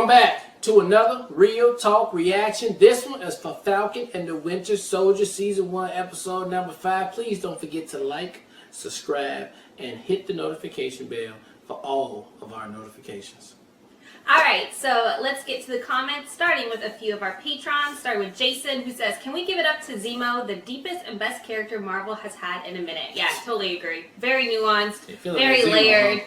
Welcome back to another Real Talk reaction. This one is for Falcon and the Winter Soldier Season 1, Episode number 5. Please don't forget to like, subscribe, and hit the notification bell for all of our notifications. Alright, so let's get to the comments, starting with a few of our patrons. Starting with Jason, who says, can we give it up to Zemo, the deepest and best character Marvel has had in a minute? Yeah, totally agree. Very nuanced, very layered.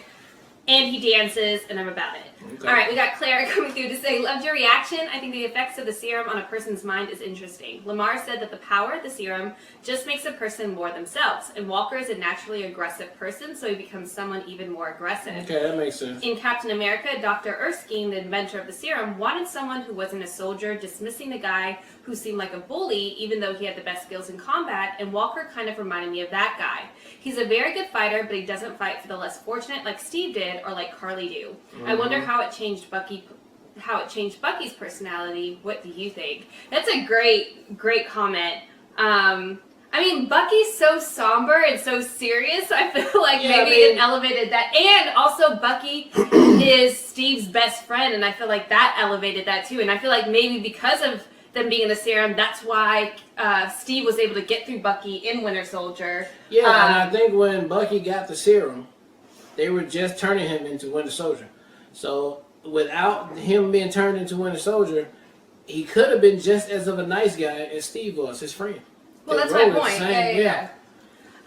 And he dances, and I'm about it. Okay. Alright, we got Claire coming through to say, loved your reaction. I think the effects of the serum on a person's mind is interesting. Lamar said that the power of the serum just makes a person more themselves. And Walker is a naturally aggressive person, so he becomes someone even more aggressive. Okay, that makes sense. In Captain America, Dr. Erskine, the inventor of the serum, wanted someone who wasn't a soldier, dismissing the guy who seemed like a bully, even though he had the best skills in combat, and Walker kind of reminded me of that guy. He's a very good fighter, but he doesn't fight for the less fortunate like Steve did or like Carly do. Mm-hmm. I wonder how it changed Bucky's personality. What do you think? That's a great comment. I mean, Bucky's so somber and so serious. I feel like it elevated that. And also, Bucky is Steve's best friend, and I feel like that elevated that too. And I feel like maybe because of them being in the serum, that's why Steve was able to get through Bucky in Winter Soldier. Yeah, and I think when Bucky got the serum, they were just turning him into Winter Soldier. So without him being turned into Winter Soldier, he could have been just as of a nice guy as Steve was, his friend. Well, that's my point. Yeah.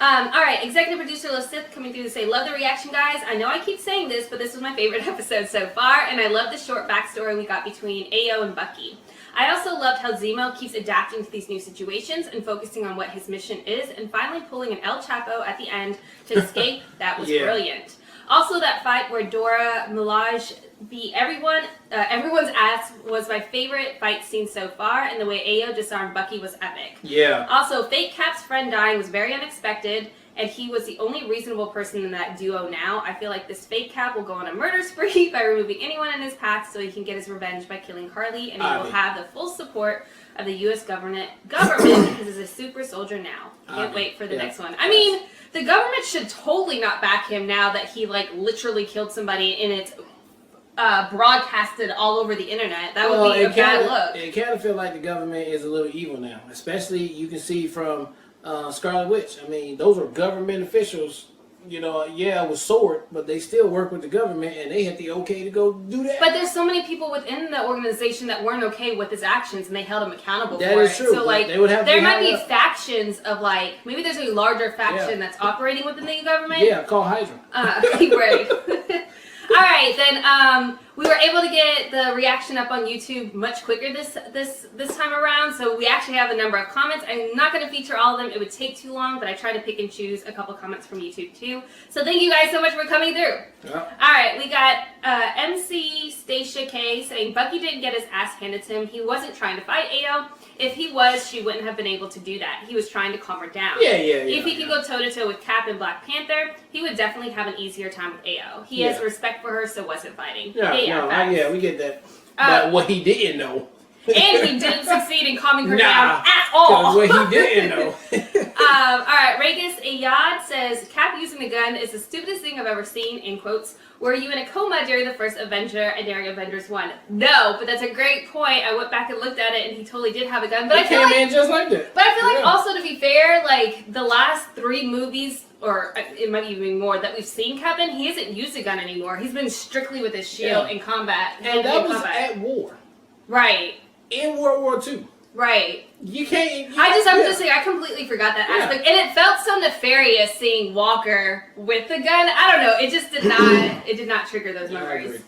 Alright, executive producer Losith coming through to say, love the reaction, guys. I know I keep saying this, but this was my favorite episode so far, and I love the short backstory we got between Ayo and Bucky. I also loved how Zemo keeps adapting to these new situations and focusing on what his mission is, and finally pulling an El Chapo at the end to escape. That was brilliant. Also, that fight where Dora Milaje beat everyone's ass was my favorite fight scene so far, and the way Ayo disarmed Bucky was epic. Yeah. Also, Fake Cap's friend dying was very unexpected, and he was the only reasonable person in that duo now. I feel like this Fake Cap will go on a murder spree by removing anyone in his path so he can get his revenge by killing Harley, and he will have the full support of the U.S. government because he's a super soldier now. Can't wait for the next one. I mean, the government should totally not back him now that he literally killed somebody and it's broadcasted all over the internet. That would be a bad look. It kind of feels like the government is a little evil now, especially you can see from Scarlet Witch. I mean, those are government officials, with sword, but they still work with the government, and they had the okay to go do that. But there's so many people within the organization that weren't okay with his actions, and they held him accountable for it. That is true. So, there might be factions of, maybe there's a larger faction that's operating within the government. Yeah, call Hydra. Right. All right, then we were able to get the reaction up on YouTube much quicker this time around. So we actually have a number of comments. I'm not going to feature all of them; it would take too long. But I try to pick and choose a couple comments from YouTube too. So thank you guys so much for coming through. Yeah. All right, we got MC Stacia K saying Bucky didn't get his ass handed to him. He wasn't trying to fight Ayo. If he was, she wouldn't have been able to do that. He was trying to calm her down. If he could go toe-to-toe with Cap and Black Panther, he would definitely have an easier time with Ayo. He has respect for her, so wasn't fighting. We get that. But what he didn't know. And he didn't succeed in calming her down at all. What he didn't know. Alright, Regis Ayad says, Cap using the gun is the stupidest thing I've ever seen, in quotes. Were you in a coma during the first Avenger and during Avengers 1? No, but that's a great point. I went back and looked at it, and he totally did have a gun. But he came in just like that. But I feel like also, to be fair, the last 3 movies, or it might even be more, that we've seen Cap in, he hasn't used a gun anymore. He's been strictly with his shield in combat. And that was at war. Right. In World War II. Right. You can't. I'm just saying, I completely forgot that aspect, and it felt so nefarious seeing Walker with the gun. I don't know. It just did not. It did not trigger those memories.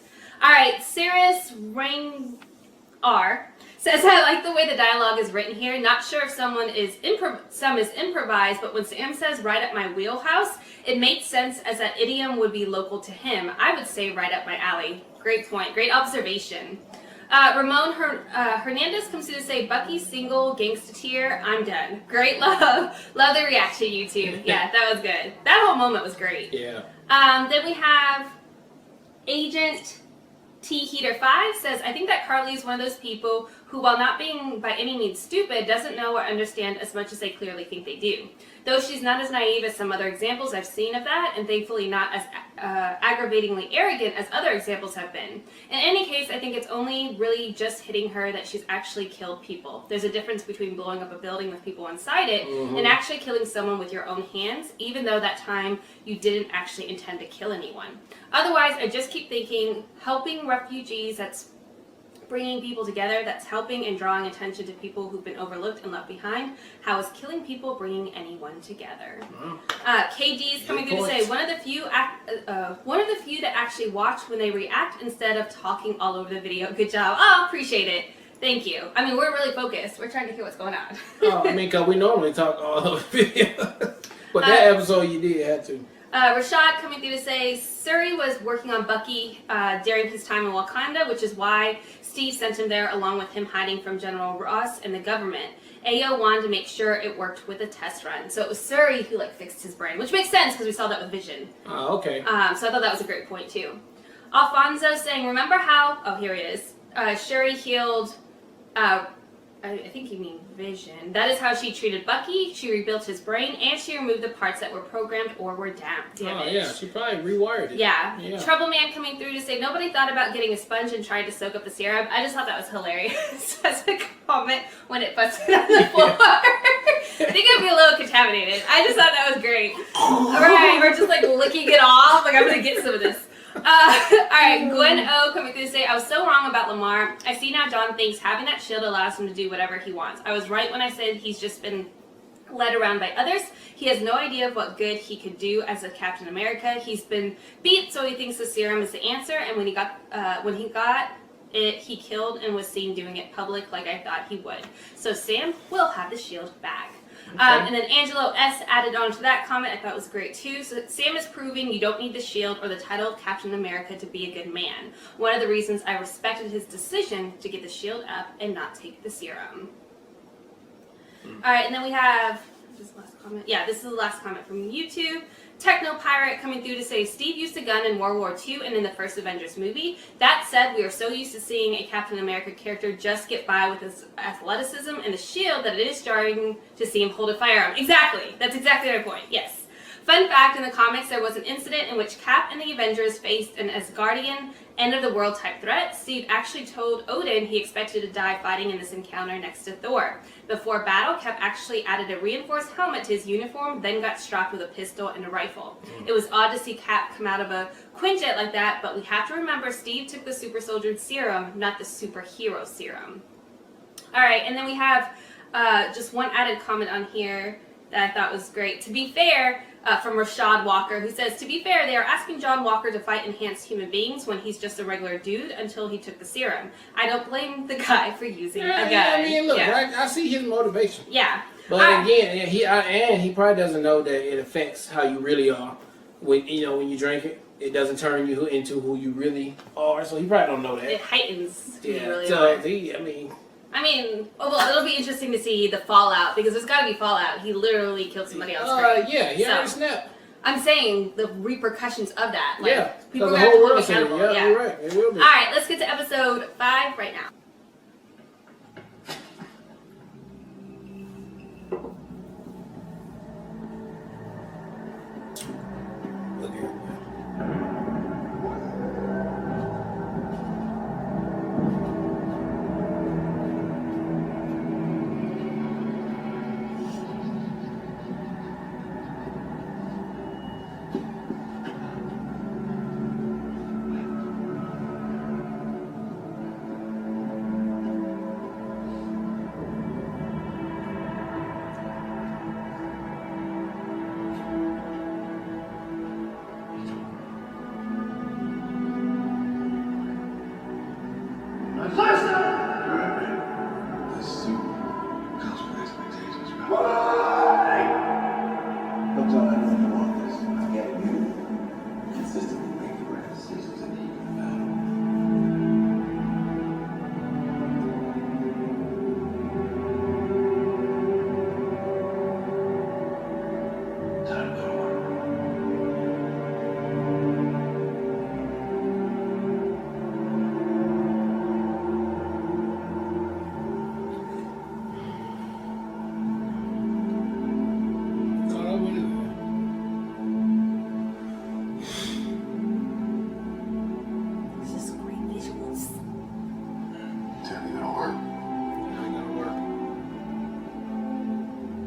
All right, Cirrus Rain R says, I like the way the dialogue is written here. Not sure if some is improvised, but when Sam says "right up my wheelhouse," it makes sense as that idiom would be local to him. I would say "right up my alley." Great point. Great observation. Ramon Hernandez comes to say, Bucky's single gangsta tier, I'm done. Great love. Love the reaction, YouTube. Yeah, that was good. That whole moment was great. Yeah. Then we have Agent T Heater 5 says, I think that Carly is one of those people who, while not being by any means stupid, doesn't know or understand as much as they clearly think they do. Though she's not as naive as some other examples I've seen of that, and thankfully not as aggravatingly arrogant as other examples have been. In any case, I think it's only really just hitting her that she's actually killed people. There's a difference between blowing up a building with people inside it and actually killing someone with your own hands, even though that time you didn't actually intend to kill anyone. Otherwise, I just keep thinking, helping refugees, that's bringing people together, that's helping and drawing attention to people who've been overlooked and left behind. How is killing people bringing anyone together? KD is coming through to say, one of the few that actually watch when they react instead of talking all over the video. Good job. Oh, appreciate it. Thank you. I mean, we're really focused. We're trying to hear what's going on. Oh, I mean, because we normally talk all over the video. But that episode you did have to. Rashad coming through to say, Suri was working on Bucky during his time in Wakanda, which is why Steve sent him there along with him hiding from General Ross and the government. Ayo wanted to make sure it worked with a test run. So it was Suri who fixed his brain, which makes sense because we saw that with Vision. Oh, okay. So I thought that was a great point too. Alfonso saying, remember how, oh here he is, Shuri healed, I think you mean Vision. That is how she treated Bucky. She rebuilt his brain, and she removed the parts that were programmed or were damaged. Oh, yeah. She probably rewired it. Yeah. Trouble Man coming through to say, nobody thought about getting a sponge and trying to soak up the serum. I just thought that was hilarious as a comment when it busted on the floor. I think I'd be a little contaminated. I just thought that was great. All right, we're just licking it off. I'm going to get some of this. Alright, Gwen O coming through to say, I was so wrong about Lamar. I see now John thinks having that shield allows him to do whatever he wants. I was right when I said he's just been led around by others. He has no idea of what good he could do as a Captain America. He's been beat, so he thinks the serum is the answer, and when he got it, he killed and was seen doing it public like I thought he would. So Sam will have the shield back. Okay. And then Angelo S. added on to that comment. I thought was great too. So Sam is proving you don't need the shield or the title of Captain America to be a good man. One of the reasons I respected his decision to get the shield up and not take the serum. Alright, and then we have this last comment. Yeah, this is the last comment from YouTube. Techno Pirate coming through to say, Steve used a gun in World War II and in the first Avengers movie. That said, we are so used to seeing a Captain America character just get by with his athleticism and the shield that it is jarring to see him hold a firearm. Exactly. That's exactly my point. Yes. Fun fact, in the comics there was an incident in which Cap and the Avengers faced an Asgardian end-of-the-world type threat. Steve actually told Odin he expected to die fighting in this encounter next to Thor. Before battle, Cap actually added a reinforced helmet to his uniform, then got strapped with a pistol and a rifle. It was odd to see Cap come out of a Quinjet like that, but we have to remember Steve took the super soldier serum, not the superhero serum. Alright, and then we have just one added comment on here that I thought was great. To be fair, from Rashad Walker, who says, to be fair, they are asking John Walker to fight enhanced human beings when he's just a regular dude until he took the serum. I don't blame the guy for using a gun. Yeah, I mean, look, I see his motivation. Yeah. But again, he probably doesn't know that it affects how you really are. When you drink it, it doesn't turn you into who you really are. So he probably don't know that. It heightens who you really so are. I mean, well, it'll be interesting to see the fallout, because there's got to be fallout. He literally killed somebody else. Yeah, he already snapped. I'm saying the repercussions of that. People are going to hold him accountable. Yeah, you're right. It will be. All right, let's get to episode 5 right now. Look at it.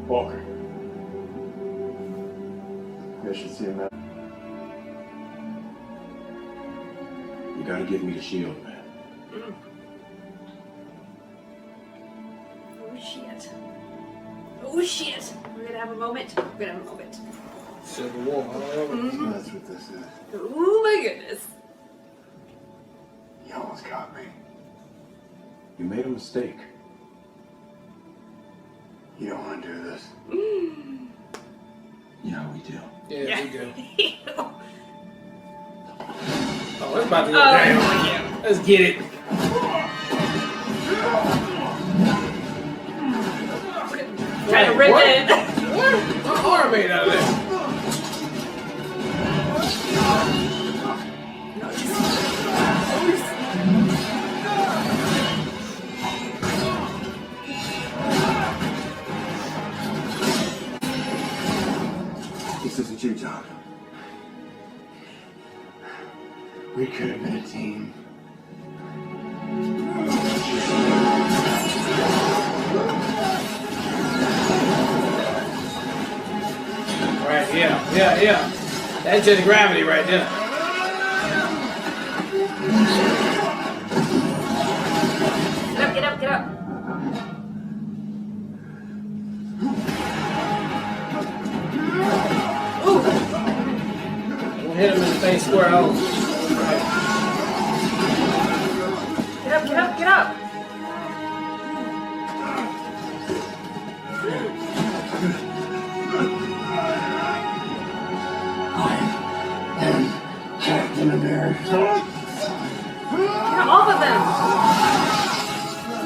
Walker. You should see him now. You gotta give me the shield, man. Oh shit. Oh shit. We're gonna have a moment. We're gonna have a moment. Civil War. Mm-hmm. That's what this is. Oh my goodness. You almost caught me. You made a mistake. You don't want to do this. Yeah, we do. Yeah, we do. Ew. Oh, it's about to go down. Yeah. Let's get it. Trying to rip What? it. What? My arm made out of that. This isn't you, John. We could have been a team. Right, yeah. That's just gravity right there. Get up, get up. We'll hit him in the face square on. Get up, get up, get up. Captain America. Get off of them.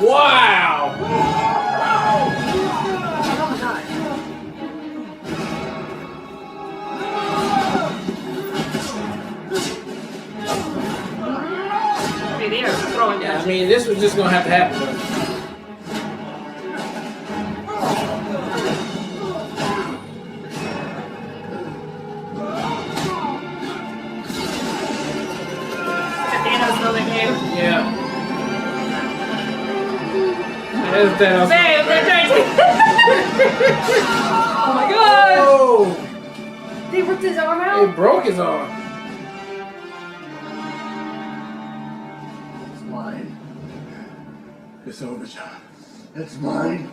Wow! Oh my god. I mean, they are throwing Yeah, I punches. mean, this was just gonna have to happen. Though. Thanos moment game. Yeah. There's Thanos. Bam, they're trying to. Oh my god! Oh! They ripped his arm It out? broke his arm. It's mine. It's over, John. It's mine.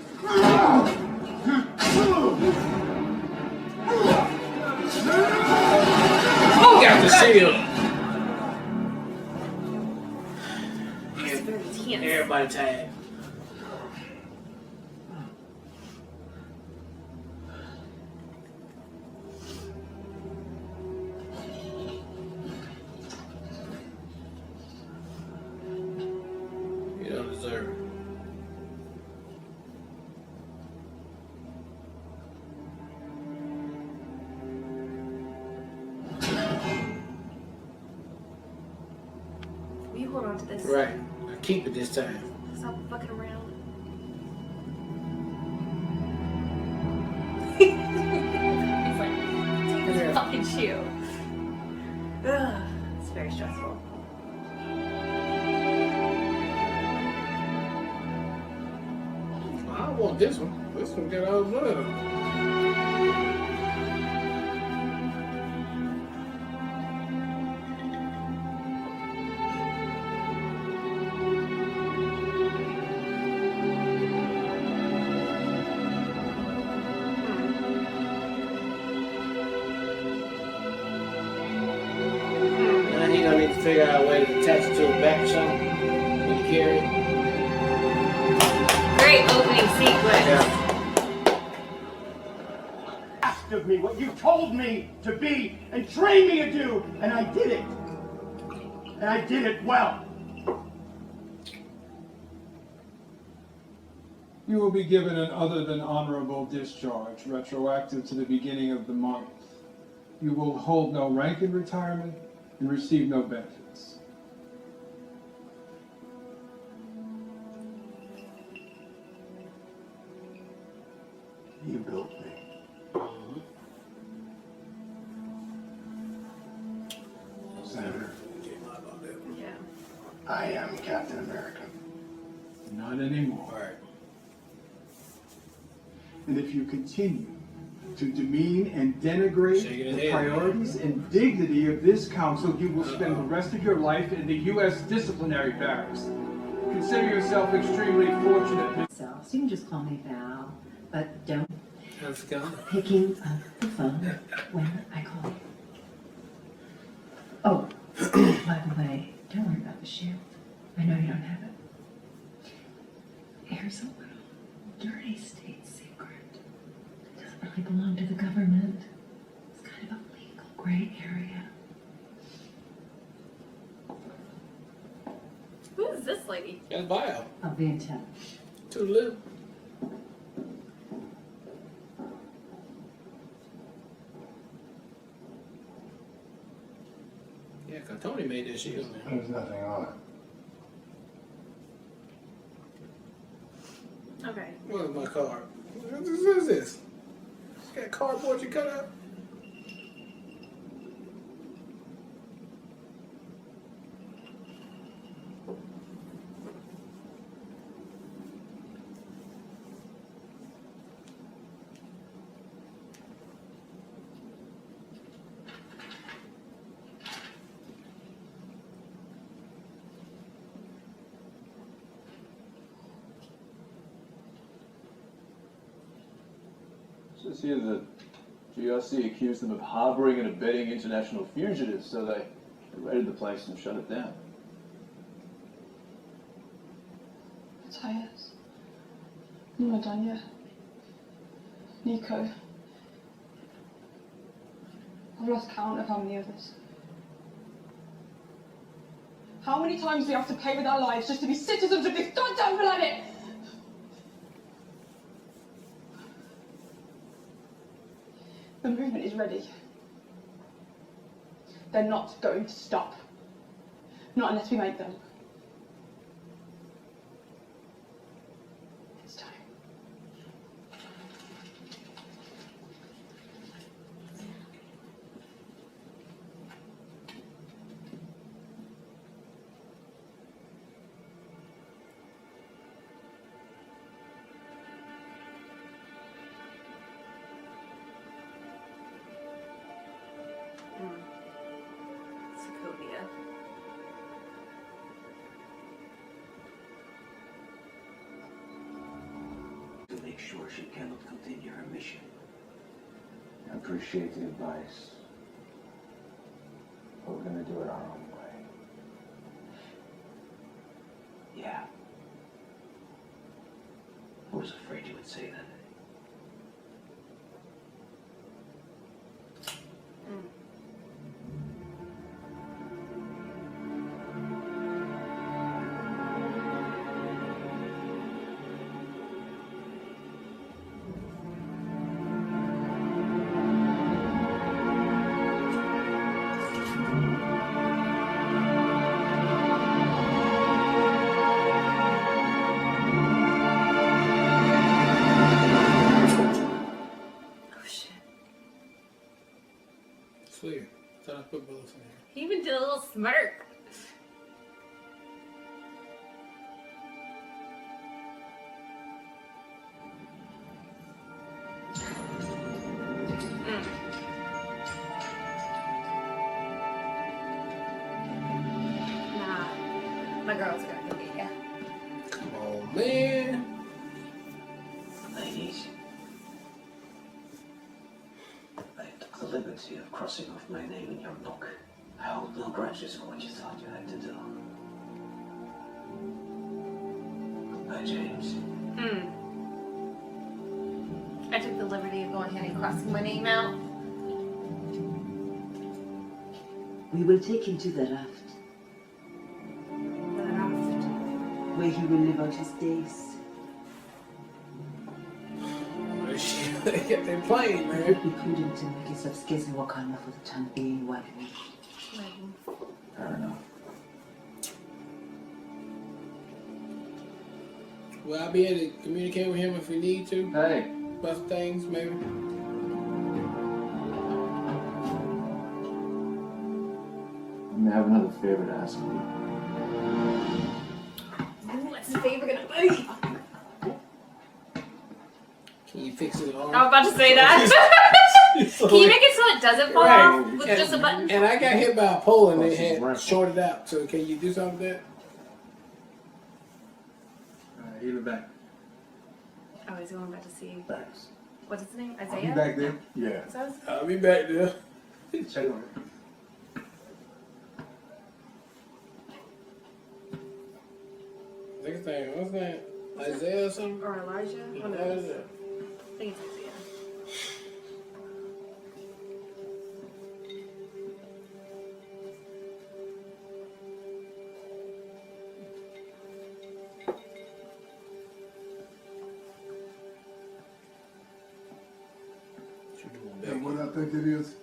Oh, got the shield. It's very tense. Everybody tagged. You don't deserve it. Will you hold on to this? Right. I keep it this time. Stop fucking around. He's like, take this Yeah. fucking shoe. Ugh, it's very stressful. I don't want this one. This one got all the blood on it. Now he gonna need to figure out a way to attach it to his back or something when you carry it. Great opening sequence. Yeah. Asked of me what you told me to be and trained me to do, and I did it. And I did it well. You will be given an other than honorable discharge, retroactive to the beginning of the month. You will hold no rank in retirement and receive no benefits. You built me. Senator, Yeah. I am Captain America. Not anymore. All right. And if you continue to demean and denigrate Shaking his the head. priorities and dignity of this council, you will spend the rest of your life in the U.S. disciplinary barracks. Consider yourself extremely fortunate. So you can just call me Val, but don't How's it going? picking up the phone when I call you. Oh, by the way, don't worry about the shield. I know you don't have it. Here's a little dirty state secret. It doesn't really belong to the government. It's kind of a legal gray area. Who is this lady? Got a bio. I'll be in touch. Too little. Yeah, cause Tony made that shield, man. There's nothing on it. Okay. Where's my card? What is this? Got cardboard you cut out? It says here that GRC accused them of harboring and abetting international fugitives, so they raided the place and shut it down. Matthias, Madanya, Nico. I've lost count of how many others. How many times do we have to pay with our lives just to be citizens of this goddamn planet? The movement is ready. They're not going to stop. Not unless we make them. It's time. Sokovia. To make sure she cannot continue her mission. I appreciate the advice, but we're gonna do it our own way. Yeah. I was afraid you would say that. Oh shit. It's weird. Thought I put bullets in here. He even did a little smirk. Nah, my girl's gonna go get ya. Come on, man. Ladies, I took the liberty of crossing off my name in your book. I hold no grudges for what you thought you had to do. Goodbye, James. I took the liberty of going ahead and crossing my name out. We will take him to the raft, where he will live out his days. They're playing, It man. would be prudent to make use of Skizzy Wakanda for the time being while we... Fair enough. Will I be able to communicate with him if we need to? Hey, About things, maybe? I have another favor to ask you. Ooh, what's the favor gonna be? Can you fix it on? I was about to say that. Can you make it so it doesn't fall off with just a button? And I got hit by a pole and it had shorted out. So can you do something with that? Heal it back. Oh, he's going back to see. Thanks. What's his name? I'll be Isaiah? back there. Yeah. Is that his- I'll be back there. Check on it. Next thing, what's that? Isaiah or something? Or Elijah? One of those. I think it's Isaiah. And what I think it is?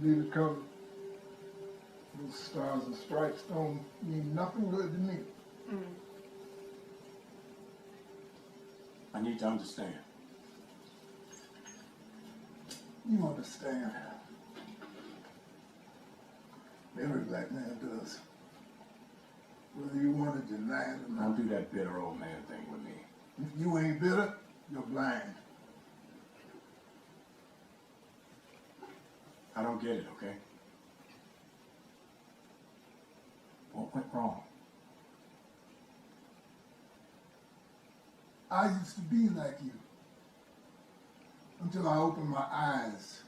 Leave it covered. Those stars and stripes don't mean nothing good to me. I need to understand. You understand. Every black man does. Whether you want to deny it or not. Don't do that bitter old man thing with me. If you ain't bitter, you're blind. I don't get it, okay? What went wrong? I used to be like you. Until I opened my eyes.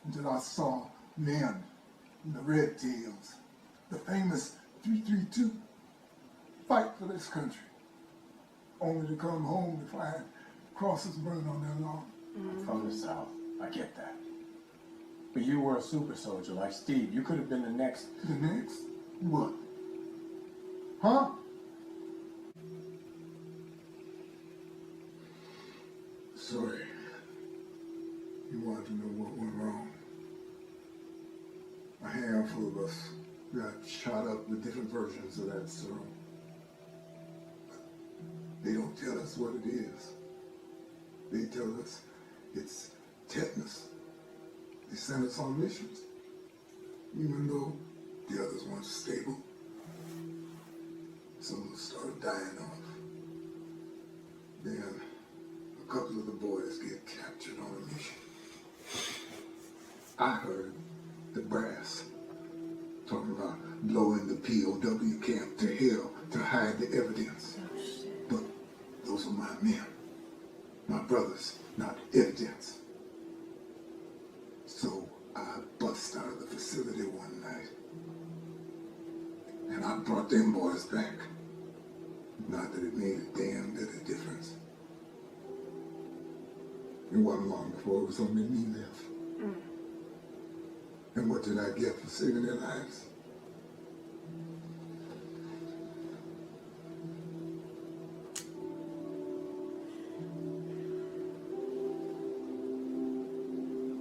Until I saw men in the red tails, the famous 332, fight for this country. Only to come home to find crosses burned on their lawn. From the South. I get that. But you were a super soldier like Steve. You could have been the next. The next? What? Huh? Sorry. You wanted to know what went wrong. A handful of us got shot up with different versions of that serum. They don't tell us what it is. They tell us it's tetanus. They send us on missions, even though the others weren't stable. Some of us started dying off. Then a couple of the boys get captured on a mission. I heard the brass talking about blowing the POW camp to hell to hide the evidence. But those are my men, my brothers, not evidence. So I bust out of the facility one night, and I brought them boys back. Not that it made a damn bit of difference. It wasn't long before it was only me left. And what did I get for saving their lives?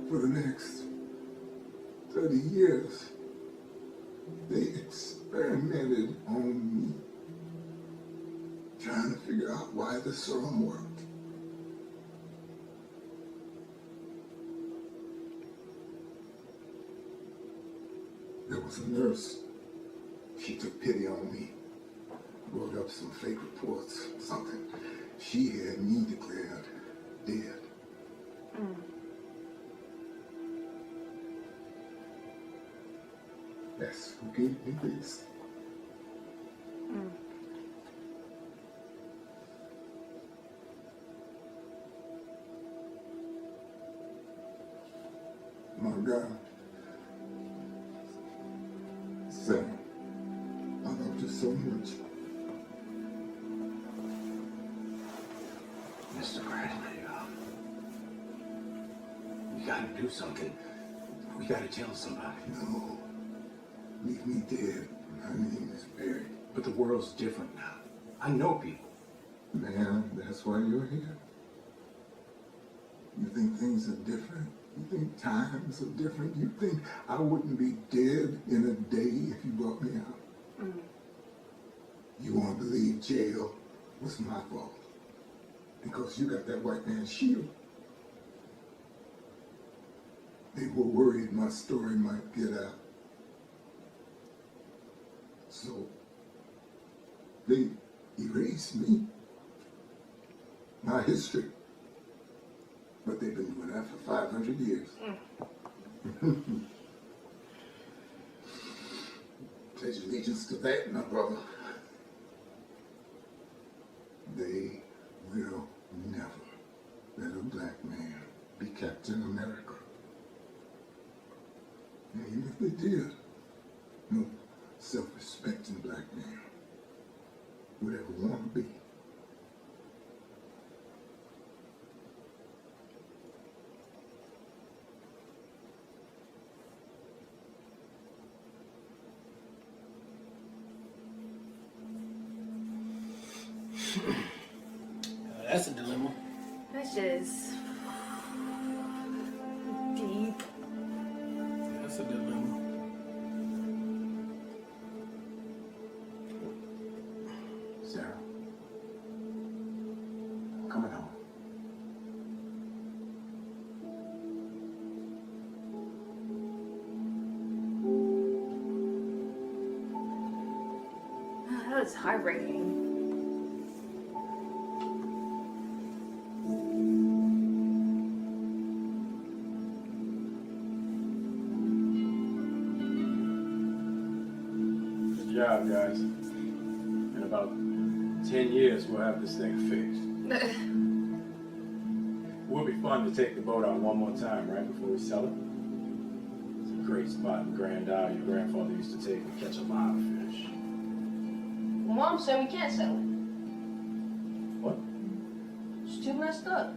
For the next 30 years, they experimented on me, trying to figure out why the serum worked. There was a nurse. She took pity on me, wrote up some fake reports, something. She had me declared dead. That's who gave me this. My God. Sam, I loved you so much. Mr. Bradley, we gotta do something. We gotta tell somebody. No. Leave me dead. My name is Barry. But the world's different now. I know people. Man, that's why you're here. You think things are different? You think times are different? You think I wouldn't be dead in a day if you brought me out? You won't believe jail was my fault. Because you got that white man's shield. They were worried my story might get out. So they erased me. our history. But they've been doing that for 500 years. Pledge allegiance to that, my brother. They will never let a black man be Captain America. And even if they did, no self-respecting black man would ever want to be. That's a dilemma. That's just deep. That's a dilemma. Sarah, I'm coming home. Oh, that was heartbreaking. Good job, guys. In about 10 years, we'll have this thing fixed. It would be fun to take the boat out one more time, right, before we sell it. It's a great spot in Grand Isle your grandfather used to take to catch a lot of fish. Well, Mom said we can't sell it. What? It's too messed up.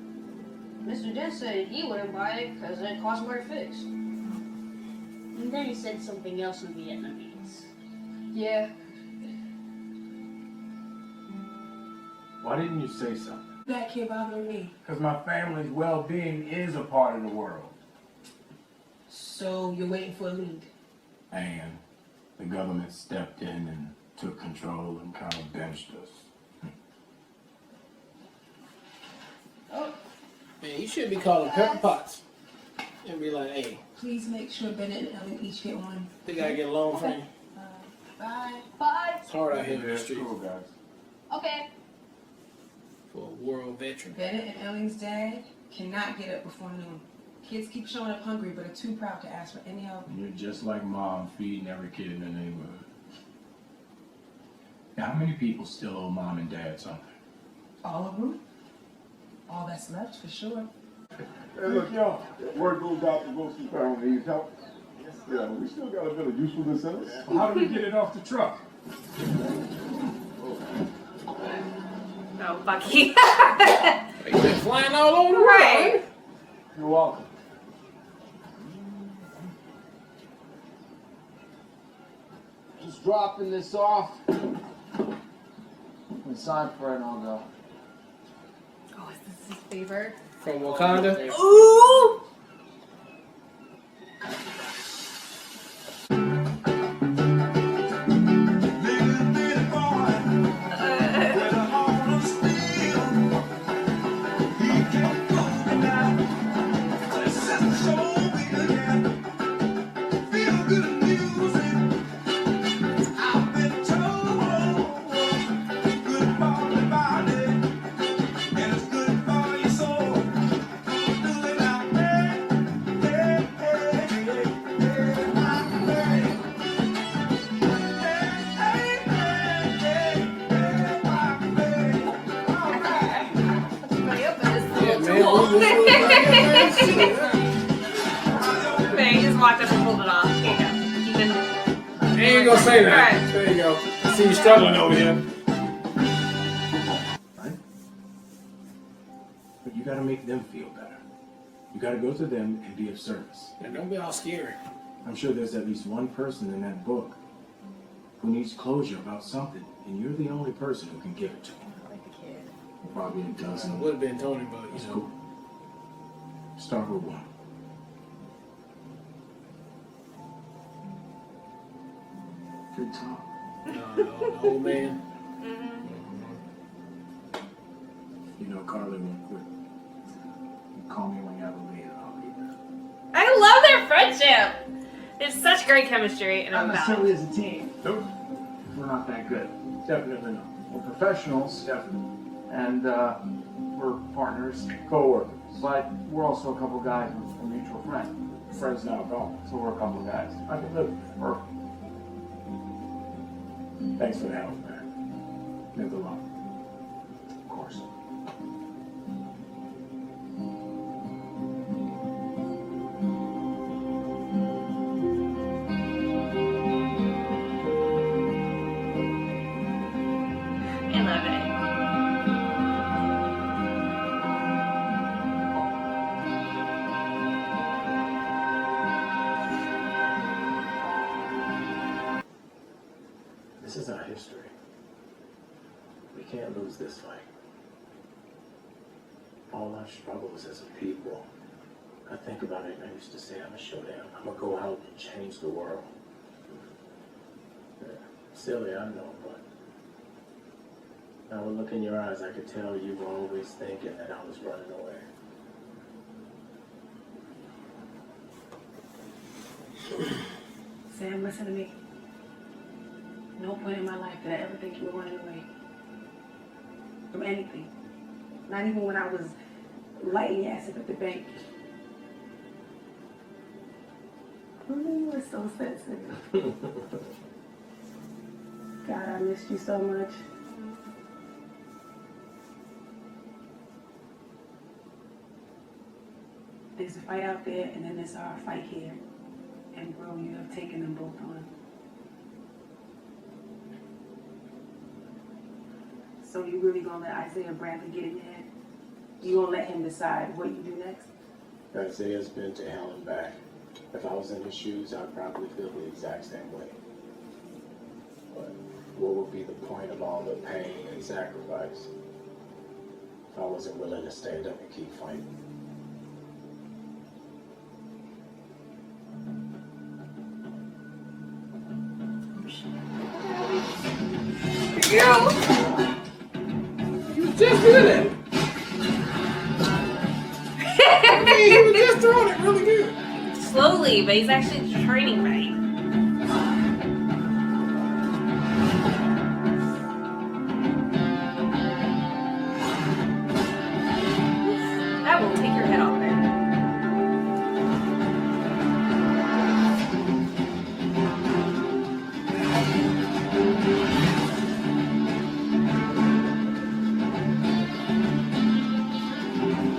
Mr. Dent said he wouldn't buy it because it costs more to fix. And then he said something else in Vietnamese. Yeah. Why didn't you say something? That can't bother me. Because my family's well-being is a part of the world. So you're waiting for a lead? And the government stepped in and took control and kind of benched us. Oh. Man, you should be calling Pepper Potts and be like, hey, Please make sure Bennett and Ellen each get one. they gotta get along for you. Bye. Bye. It's hard out here in the street Cool, guys. Okay. for a world veteran. Bennett and Ellen's dad cannot get up before noon. Kids keep showing up hungry, but are too proud to ask for any help. You're just like Mom, feeding every kid in the neighborhood. Now, how many people still owe Mom and Dad something? All of them? All that's left, for sure. Hey, look, y'all. Word goes out to Wilson Farrell needs help. Yeah, we still got a bit of usefulness in us. Well, how do we get it off the truck? Oh, Bucky. You've been flying all over the world. Right. You're welcome. Just dropping this off. And sign for it and I'll go. Oh, is this his favorite? From Wakanda. Ooh! Man, he just walked up and pulled it off. Here you go. I ain't gonna say that. Right. There you go. I see you struggling over here. Right? But you gotta make them feel better. You gotta go to them and be of service. And don't be all scary. I'm sure there's at least one person in that book who needs closure about something, and you're the only person who can give it to them. I like the kid. Probably a It dozen. would have been Tony, but That's you know. cool. Start with one. Good talk. No, old man. You know Carly won't quit. You call me when you have a lead and I'll be there. I love their friendship. It's such great chemistry, and I'm Not about necessarily it. as a team. Nope. We're not that good. Definitely not. We're professionals, Definitely. and We're partners. Co-workers. But we're also a couple guys with a mutual friend. Friends now, gone. So we're a couple guys. I can live. Perfect. Thanks for the help, man. Meant a lot. Of course. I love it. This is our history. We can't lose this fight. All our struggles as a people. I think about it and I used to say, I'm gonna show them. I'm gonna go out and change the world. Yeah, silly, I know, but I would look in your eyes, I could tell you were always thinking that I was running away. Sam, listen to me. No point in my life did I ever think you were running away from anything. Not even when I was lighting acid at the bank. You were so sensitive. God, I missed you so much. There's a fight out there, and then there's our fight here. And bro, you have taken them both on. So you really gonna let Isaiah Bradley get in your head? You gonna let him decide what you do next? Isaiah's been to hell and back. If I was in his shoes, I'd probably feel the exact same way. But what would be the point of all the pain and sacrifice if I wasn't willing to stand up and keep fighting? You were just good at it. You were just throwing it really good. Slowly, but he's actually training right. That will take your head off there.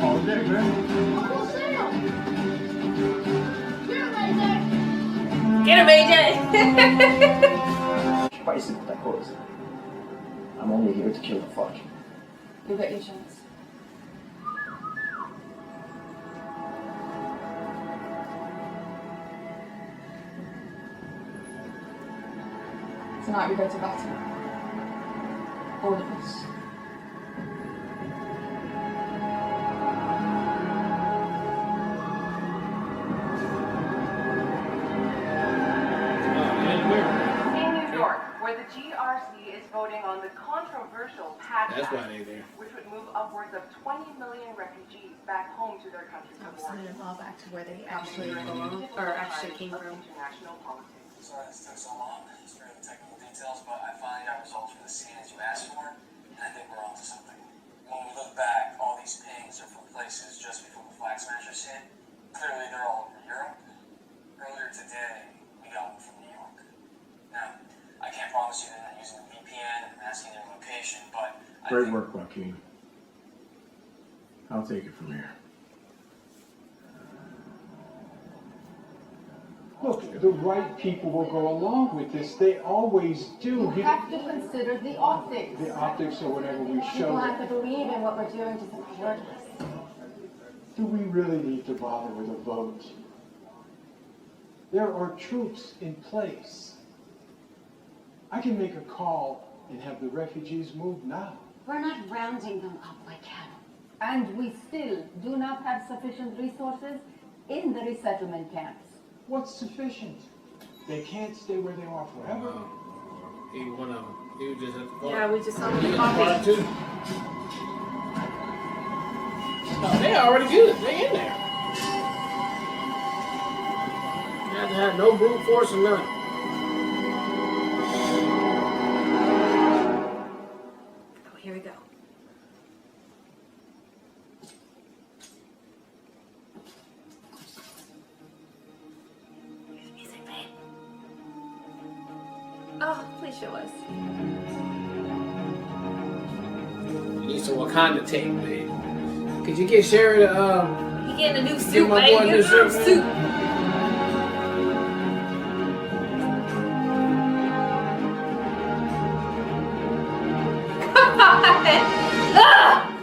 All day, man. Get him, AJ! Spicy with that cause. I'm only here to kill the fuck. You got your chance. Tonight we go to battle. All of us. In New York, where the GRC is voting on the controversial PACT That's why Act, they're there. which would move upwards of 20 million refugees back home to their countries of origin. Sending them all back to where they actually belong, or actually came from. International politics. Sorry this took so long. It's for the technical details, but I finally got results for the scans you asked for, and I think we're onto something. When we look back, all these pings are from places just before the flag smashers hit. Clearly, they're all over Europe. Earlier today, we got one from New York. Now, I can't promise you they're not using a VPN and masking their location, but Great work, Joaquin. I'll take it from here. Look, the right people will go along with this. They always do. You have to consider the optics. The optics or whatever we show People have them. to believe in what we're doing to support us. Do we really need to bother with a vote? There are troops in place. I can make a call and have the refugees move now. We're not rounding them up like cattle. And we still do not have sufficient resources in the resettlement camps. What's sufficient? They can't stay where they are forever. He was one of them. He was just at the park. Yeah, we just saw him He in was the at the park coffee. too. No, they already good. They in there. You have to have no brute force or nothing. Oh, here we go. Oh, please show us. You need some Wakanda tape, man. Could you get Sherry to He getting a new give suit, my man. boy a Get new a new suit, suit. man?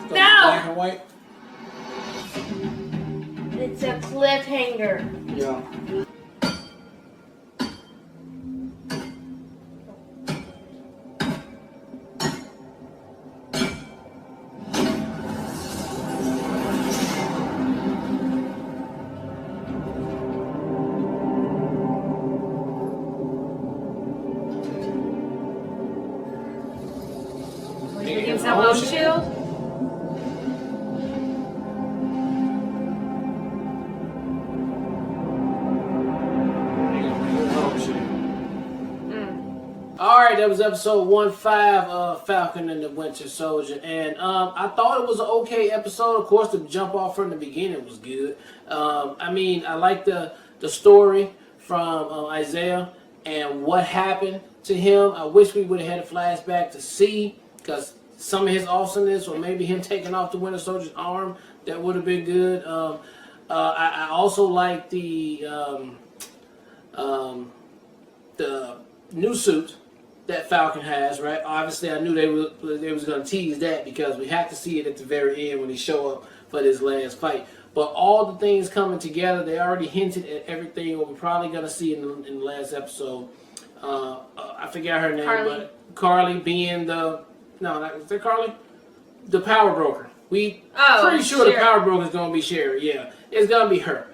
No! Black and white. It's a cliffhanger. Yeah. Give himself a shield. All right, that was episode 1-5 of Falcon and the Winter Soldier, and I thought it was an okay episode. Of course, the jump off from the beginning was good. I mean, I like the story from Isaiah and what happened to him. I wish we would have had a flashback to see, because some of his awesomeness, or maybe him taking off the Winter Soldier's arm, that would have been good. I also like the new suit that Falcon has, right? Obviously, I knew they was going to tease that, because we have to see it at the very end when he show up for this last fight. But all the things coming together, they already hinted at everything what we're probably going to see in the last episode. I forgot her name, Carly. but Carly being the... No, is that Carly? The power broker. Pretty sure Sherry. the power broker is going to be Sherry. Yeah, it's going to be her.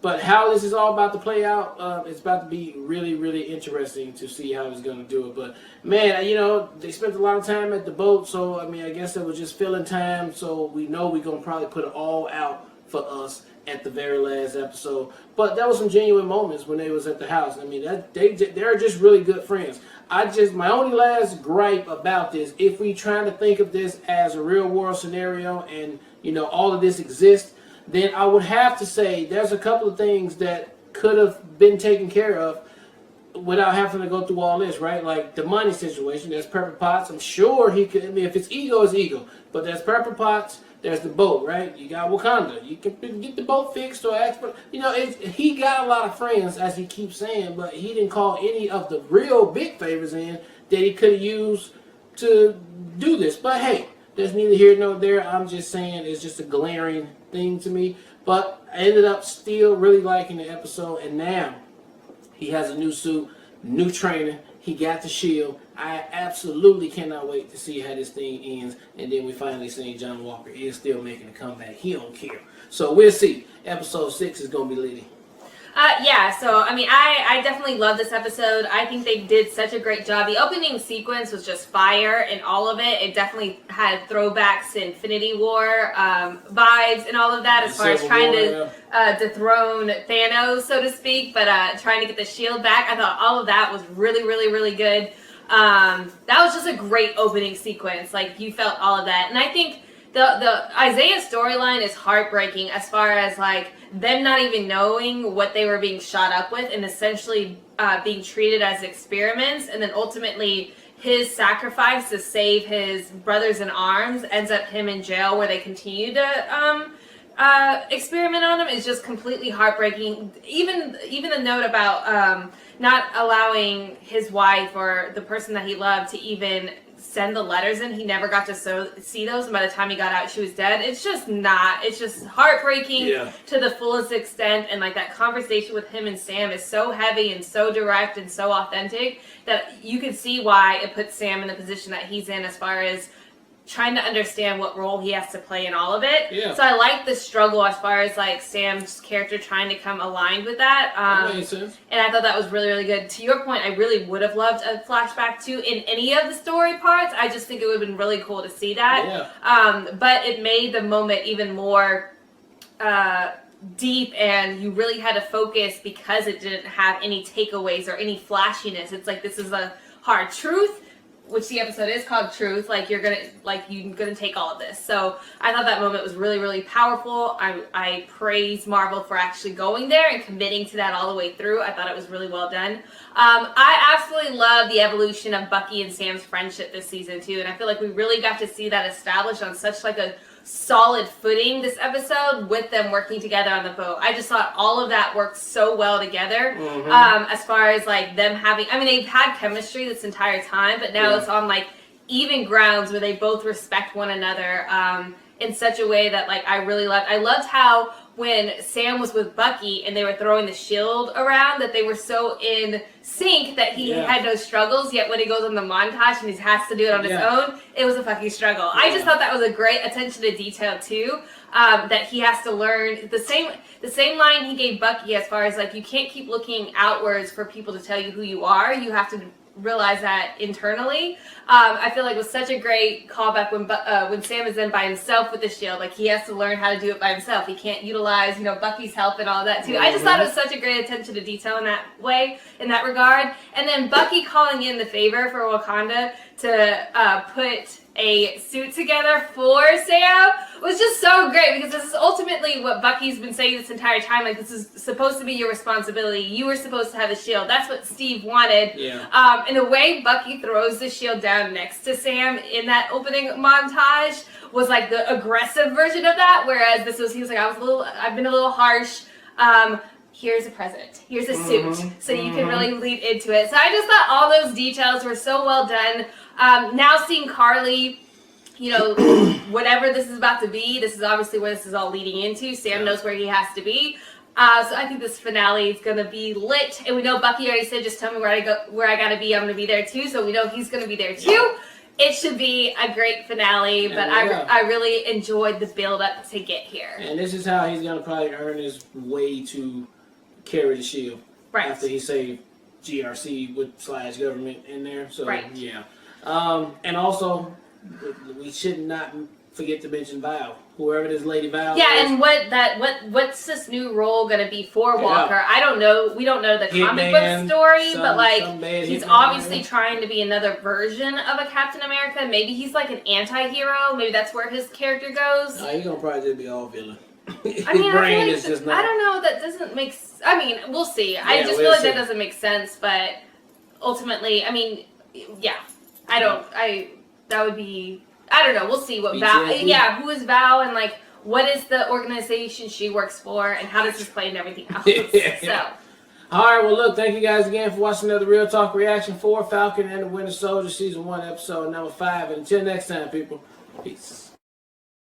But how this is all about to play out, it's about to be really, really interesting to see how he's going to do it. But, man, you know, they spent a lot of time at the boat, so, I mean, I guess it was just filling time, so we know we're going to probably put it all out for us at the very last episode. But there was some genuine moments when they was at the house. I mean, they're just really good friends. My only last gripe about this, if we trying to think of this as a real world scenario and, you know, all of this exists, then I would have to say there's a couple of things that could have been taken care of without having to go through all this, right? Like the money situation, there's Pepper Potts. I'm sure he could, I mean, if it's ego, it's ego. But there's Pepper Potts, there's the boat, right? You got Wakanda. You can get the boat fixed or ask for, you know, he got a lot of friends, as he keeps saying, but he didn't call any of the real big favors in that he could have used to do this. But hey, there's neither here nor there. I'm just saying it's just a glaring thing to me. But I ended up still really liking the episode, and now he has a new suit, new training. He got the shield. I absolutely cannot wait to see how this thing ends. And then we finally see John Walker is still making a comeback. He don't care. So we'll see. Episode 6 is going to be litty. Yeah, so, I mean, I definitely love this episode. I think they did such a great job. The opening sequence was just fire, and all of it. It definitely had throwbacks to Infinity War vibes and all of that, as far as trying to dethrone Thanos, so to speak, but trying to get the shield back. I thought all of that was really, really, really good. That was just a great opening sequence. Like, you felt all of that. And I think the Isaiah storyline is heartbreaking, as far as, like, them not even knowing what they were being shot up with, and essentially being treated as experiments, and then ultimately his sacrifice to save his brothers in arms ends up him in jail, where they continue to experiment on him, is just completely heartbreaking. Even the note about not allowing his wife or the person that he loved to even send the letters in. He never got to see those, and by the time he got out, she was dead. It's just heartbreaking to the fullest extent. And like, that conversation with him and Sam is so heavy and so direct and so authentic that you can see why it puts Sam in the position that he's in, as far as trying to understand what role he has to play in all of it. Yeah. So I like the struggle, as far as like Sam's character trying to come aligned with that. That makes sense. And I thought that was really, really good. To your point, I really would have loved a flashback too in any of the story parts. I just think it would have been really cool to see that. Yeah. But it made the moment even more deep, and you really had to focus, because it didn't have any takeaways or any flashiness. It's like, this is a hard truth. which the episode is called Truth, like you're gonna take all of this. So I thought that moment was really, really powerful. I praise Marvel for actually going there and committing to that all the way through. I thought it was really well done. I absolutely love the evolution of Bucky and Sam's friendship this season too, and I feel like we really got to see that established on such like a solid footing this episode with them working together on the boat. I just thought all of that worked so well together. As far as like them having, I mean, they've had chemistry this entire time, but now it's on like even grounds where they both respect one another in such a way that like I really loved. I loved how when Sam was with Bucky and they were throwing the shield around, that they were so in sync that he had no struggles, yet when he goes on the montage and he has to do it on his own, it was a fucking struggle. I just thought that was a great attention to detail too, that he has to learn the same line he gave Bucky as far as like you can't keep looking outwards for people to tell you who you are. You have to realize that internally. I feel like it was such a great callback when Sam is in by himself with the shield. Like he has to learn how to do it by himself. He can't utilize, Bucky's help and all that too. I just thought it was such a great attention to detail in that way, in that regard. And then Bucky calling in the favor for Wakanda to put a suit together for Sam was just so great, because this is ultimately what Bucky's been saying this entire time. Like, this is supposed to be your responsibility. You were supposed to have the shield. That's what Steve wanted. And the way Bucky throws the shield down next to Sam in that opening montage was like the aggressive version of that, whereas he was like, I've been a little harsh. Here's a present. Here's a suit. So you can really lead into it. So I just thought all those details were so well done. Now seeing Carly, whatever this is about to be, this is obviously where this is all leading into. Sam knows where he has to be. So I think this finale is going to be lit. And we know Bucky already said, just tell me where I got to be. I'm going to be there too. So we know he's going to be there too. It should be a great finale, but I really enjoyed the build up to get here. And this is how he's going to probably earn his way to carry the shield. Right. After he saved GRC with / government in there. So, yeah. And also, we should not forget to mention Val. Whoever this Lady Val is. And what's this new role gonna be for Walker? I don't know. We don't know the comic book story, but like he's obviously trying to be another version of a Captain America. Maybe he's like an anti-hero. Maybe that's where his character goes. No, he's gonna probably just be all villain. I mean, I don't know. That doesn't make. I mean, we'll see. Yeah, I just feel like that doesn't make sense. But ultimately, I mean, I don't. That would be. I don't know. We'll see what Val. Yeah, who is Val, and like what is the organization she works for, and how does this play in everything else? So. All right. Well, look. Thank you guys again for watching another Real Talk reaction for Falcon and the Winter Soldier season 1 episode number 5. And until next time, people. Peace.